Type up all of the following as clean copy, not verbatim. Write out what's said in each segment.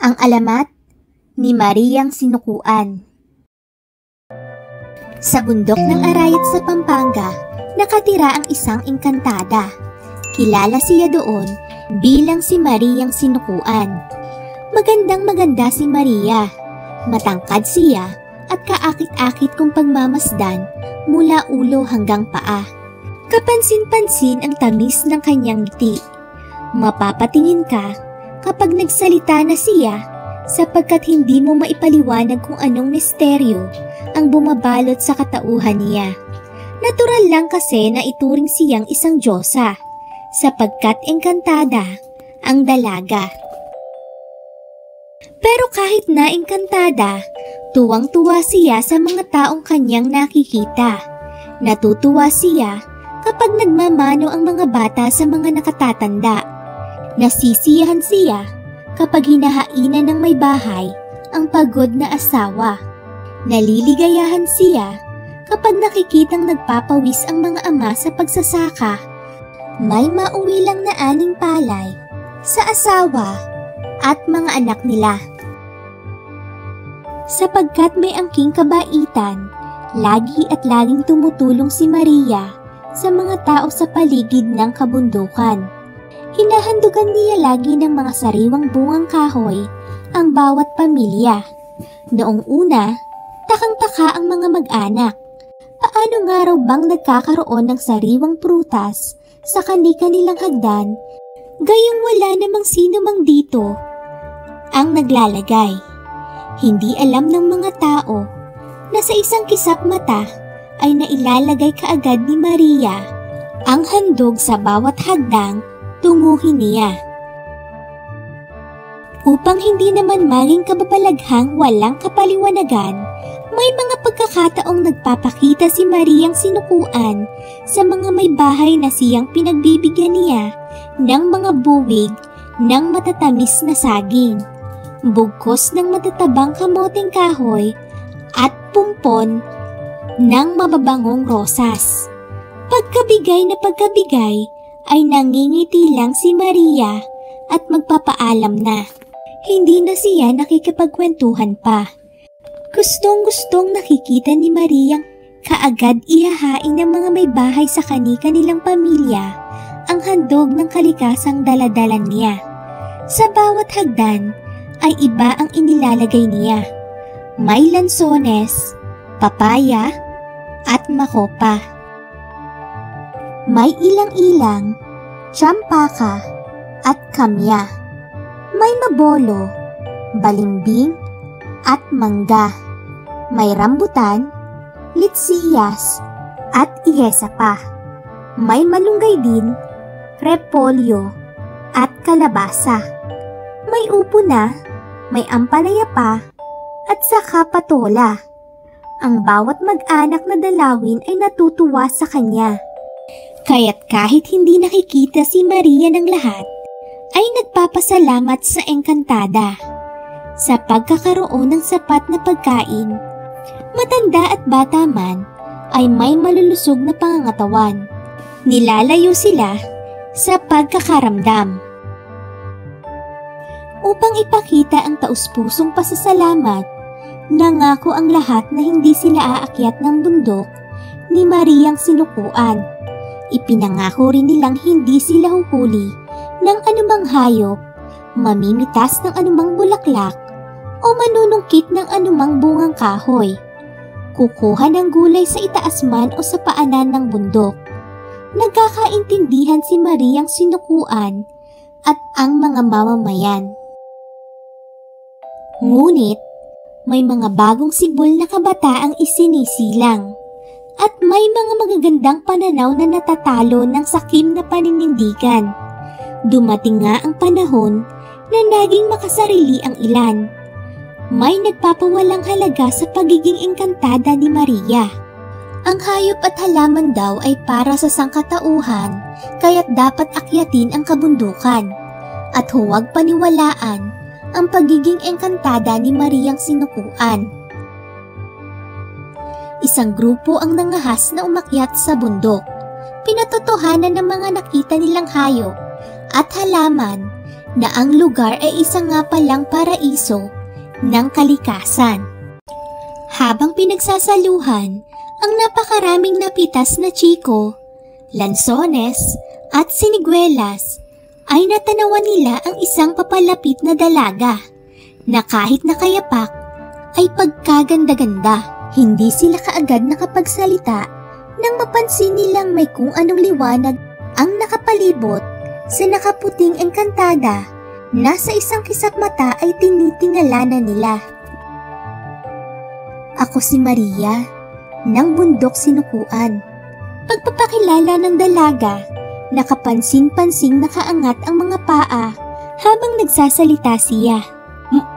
Ang alamat ni Mariang Sinukuan. Sa bundok ng Arayat sa Pampanga, nakatira ang isang engkantada. Kilala siya doon bilang si Mariang Sinukuan. Magandang-maganda si Maria. Matangkad siya at kaakit-akit kung pagmamasdan mula ulo hanggang paa. Kapansin-pansin ang tamis ng kanyang ngiti. Mapapatingin ka kapag nagsalita na siya sapagkat hindi mo maipaliwanag kung anong misteryo ang bumabalot sa katauhan niya. Natural lang kasi na ituring siyang isang diyosa sapagkat engkantada ang dalaga. Pero kahit na engkantada, tuwang-tuwa siya sa mga taong kanyang nakikita. Natutuwa siya kapag nagmamano ang mga bata sa mga nakatatanda. Nasisiyahan siya kapag hinahainan ng may bahay ang pagod na asawa. Naliligayahan siya kapag nakikitang nagpapawis ang mga ama sa pagsasaka. May mauwi lang na aning palay sa asawa at mga anak nila. Sapagkat may angking kabaitan, lagi at laging tumutulong si Maria sa mga tao sa paligid ng kabundukan. Hinahandugan niya lagi ng mga sariwang bungang kahoy ang bawat pamilya. Noong una, takang-taka ang mga mag-anak. Paano nga raw bang nagkakaroon ng sariwang prutas sa kani-kanilang hagdan, gayong wala namang sino mang dito ang naglalagay? Hindi alam ng mga tao na sa isang kisap mata ay nailalagay kaagad ni Maria ang handog sa bawat hagdang tunguhin niya. Upang hindi naman maging kababalaghang walang kapaliwanagan, may mga pagkakataong nagpapakita si Mariang Sinukuan sa mga may bahay na siyang pinagbibigyan niya ng mga buwig ng matatamis na saging, bugkos ng matatabang kamoteng kahoy at pumpon ng mababangong rosas. Pagkabigay na pagkabigay ay nangingiti lang si Maria at magpapaalam na. Hindi na siya nakikipagkwentuhan pa. Gustong-gustong nakikita ni Maria kaagad ihahain ng mga may bahay sa kani-kanilang pamilya ang handog ng kalikasang daladalan niya. Sa bawat hagdan ay iba ang inilalagay niya. May lansones, papaya at makopa. May ilang-ilang, tsampaka at kamya. May mabolo, balimbing at mangga. May rambutan, litsiyas at ihesa pa. May malunggay din, repolyo at kalabasa. May upo na, may ampalaya pa at saka patola. Ang bawat mag-anak na dalawin ay natutuwa sa kanya. Kaya't kahit hindi nakikita si Maria ng lahat, ay nagpapasalamat sa engkantada. Sa pagkakaroon ng sapat na pagkain, matanda at bata man ay may malulusog na pangangatawan. Nilalayo sila sa pagkakaramdam. Upang ipakita ang taus-pusong pasasalamat, nangako ang lahat na hindi sila aakyat ng bundok ni Mariang Sinukuan. Ipinangako rin nilang hindi sila huhuli ng anumang hayop, mamimitas ng anumang bulaklak o manunungkit ng anumang bungang kahoy. Kukuha ng gulay sa itaas man o sa paanan ng bundok. Nagkakaintindihan si Mariang Sinukuan at ang mga mamamayan. Ngunit, may mga bagong sibol na kabataang isinisilang. At may mga magagandang pananaw na natatalo ng sakim na paninindigan. Dumating nga ang panahon na naging makasarili ang ilan. May nagpapawalang halaga sa pagiging engkantada ni Maria. Ang hayop at halaman daw ay para sa sangkatauhan, kaya't dapat akyatin ang kabundukan. At huwag paniwalaan ang pagiging engkantada ni Mariang Sinukuan. Isang grupo ang nangahas na umakyat sa bundok. Pinatotohanan ng mga nakita nilang hayop at halaman na ang lugar ay isa nga palang paraiso ng kalikasan. Habang pinagsasaluhan ang napakaraming napitas na chiko, lansones at siniguelas, ay natanawan nila ang isang papalapit na dalaga na kahit nakayapak ay pagkaganda-ganda. Hindi sila kaagad nakapagsalita nang mapansin nilang may kung anong liwanag ang nakapalibot sa nakaputing engkantada na sa isang kisap mata ay tinitingalanan nila. Ako si Maria, ng bundok sinukuan. Pagpapakilala ng dalaga, nakapansin-pansing nakaangat ang mga paa habang nagsasalita siya.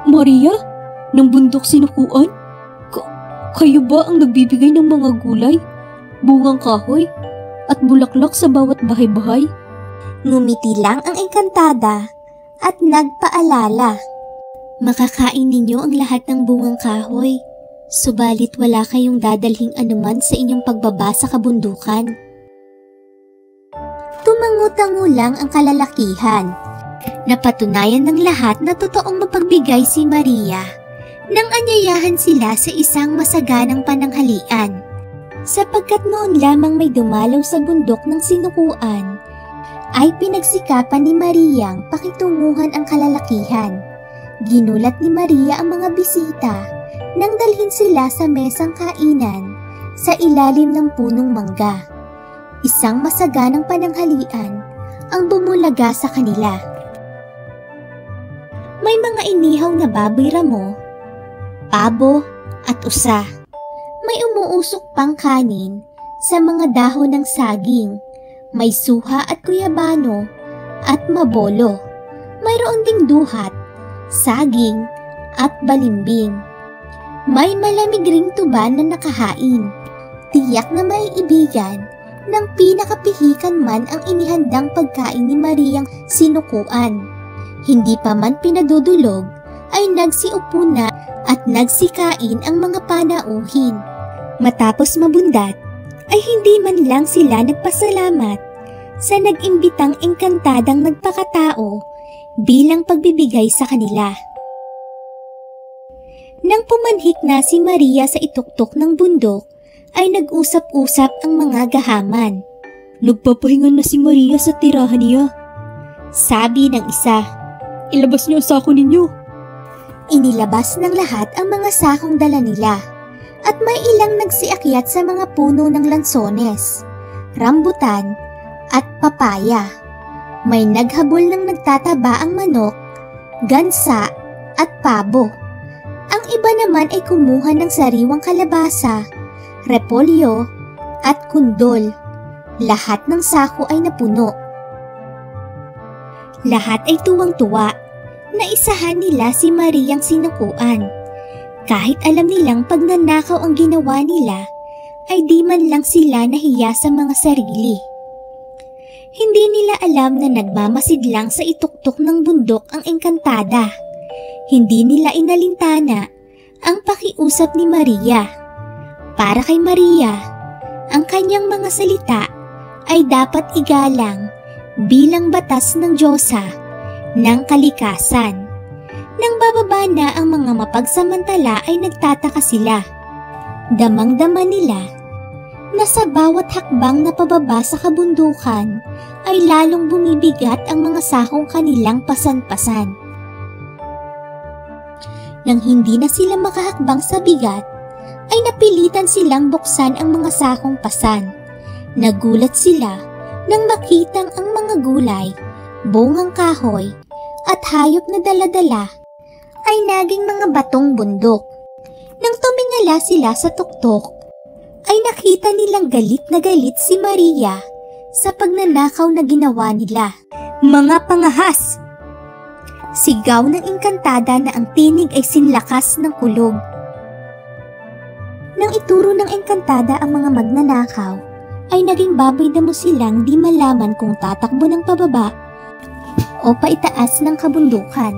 Maria? Ng bundok sinukuan? Kayo ba ang nagbibigay ng mga gulay, bungang kahoy, at bulaklak sa bawat bahay-bahay? Ngumiti lang ang engkantada at nagpaalala. Makakain ninyo ang lahat ng bungang kahoy, subalit wala kayong dadalhing anuman sa inyong pagbaba sa kabundukan. Tumango-tango lang ang kalalakihan. Napatunayan ng lahat na totoong mapagbigay si Maria nang anyayahan sila sa isang masaganang pananghalian. Sapagkat noon lamang may dumalaw sa bundok ng sinukuan, ay pinagsikapan ni Mariang pakitunguhan ang kalalakihan. Ginulat ni Maria ang mga bisita nang dalhin sila sa mesang kainan sa ilalim ng punong mangga. Isang masaganang pananghalian ang bumulaga sa kanila. May mga inihaw na baboy ramo, pabo at usa. May umuusok pang kanin sa mga dahon ng saging. May suha at kuyabano at mabolo. Mayroon ding duhat, saging at balimbing. May malamig ring tuban na nakahain. Tiyak na may ibigan ng pinakapihikan man ang inihandang pagkain ni Mariang sinukuan. Hindi pa man pinadudulog ay nagsiupo na at nagsikain ang mga panauhin. Matapos mabundat ay hindi man lang sila nagpasalamat sa nag-imbitang engkantadang nagpakatao bilang pagbibigay sa kanila. Nang pumanhik na si Maria sa ituktok ng bundok ay nag-usap-usap ang mga gahaman. Nagpapahinga na si Maria sa tirahan niya, sabi ng isa. Ilabas niyo ang sako ninyo. Inilabas ng lahat ang mga sakong dala nila at may ilang nagsiakyat sa mga puno ng lansones, rambutan at papaya. May naghabol ng nagtataba ang manok, gansa at pabo. Ang iba naman ay kumuha ng sariwang kalabasa, repolyo at kundol. Lahat ng sako ay napuno. Lahat ay tuwang-tuwa na isahan nila si Mariang sinukuan. Kahit alam nilang pagnanakaw ang ginawa nila, ay di man lang sila nahiya sa mga sarili. Hindi nila alam na nagmamasid lang sa ituktok ng bundok ang engkantada. Hindi nila inalintana ang pakiusap ni Maria. Para kay Maria, ang kanyang mga salita ay dapat igalang bilang batas ng Diyosa ng kalikasan. Nang bababa na ang mga mapagsamantala ay nagtataka sila. Damang-dama nila na sa bawat hakbang na pababa sa kabundukan ay lalong bumibigat ang mga sakong kanilang pasan-pasan. Nang hindi na sila makahakbang sa bigat, ay napilitan silang buksan ang mga sakong pasan. Nagulat sila nang makitang ang mga gulay, bungang kahoy at hayop na dala-dala ay naging mga batong bundok. Nang tumingala sila sa tuktok, ay nakita nilang galit na galit si Maria sa pagnanakaw na ginawa nila. Mga pangahas! Sigaw ng engkantada na ang tinig ay sinlakas ng kulog. Nang ituro ng engkantada ang mga magnanakaw, ay naging baboy damo silang di malaman kung tatakbo ng pababa o paitaas ng kabundukan.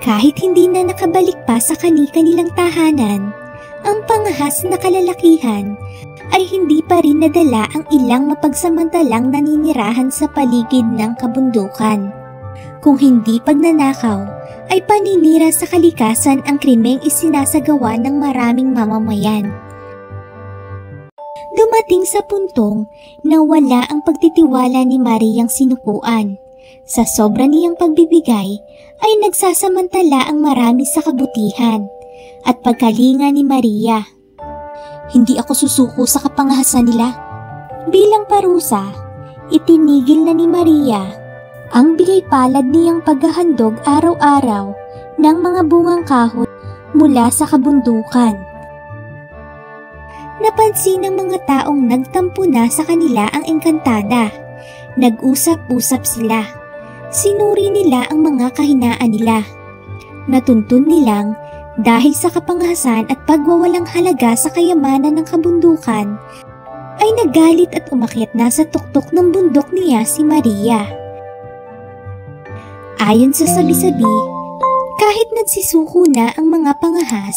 Kahit hindi na nakabalik pa sa kani-kanilang tahanan, ang pangahas na kalalakihan ay hindi pa rin nadala ang ilang mapagsamantalang naninirahan sa paligid ng kabundukan. Kung hindi pagnanakaw, ay paninira sa kalikasan ang krimeng isinasagawa ng maraming mamamayan. Dumating sa puntong na wala ang pagtitiwala ni Mariang sinukuan. Sa sobra niyang pagbibigay ay nagsasamantala ang marami sa kabutihan at pagkalinga ni Maria. Hindi ako susuko sa kapangahasan nila. Bilang parusa, itinigil na ni Maria ang bigay palad niyang paghahandog araw-araw ng mga bungang kahoy mula sa kabundukan. Napansin ng mga taong nagtampo na sa kanila ang engkantada. Nag-usap-usap sila. Sinuri nila ang mga kahinaan nila. Natuntun nilang dahil sa kapangahasan at pagwawalang halaga sa kayamanan ng kabundukan, ay nagalit at umakyat na sa tuktok ng bundok niya si Maria. Ayon sa sabi-sabi, kahit nagsisuko na ang mga pangahas,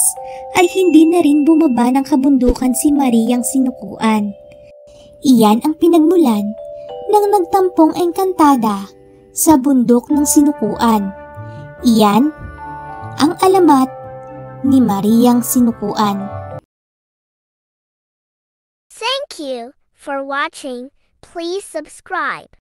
ay hindi na rin bumaba ng kabundukan si Mariang sinukuan. Iyan ang pinagmulan ng nagtampong engkantada sa bundok ng sinukuan. Iyan ang alamat ni Mariang sinukuan. Thank you for watching. Please subscribe.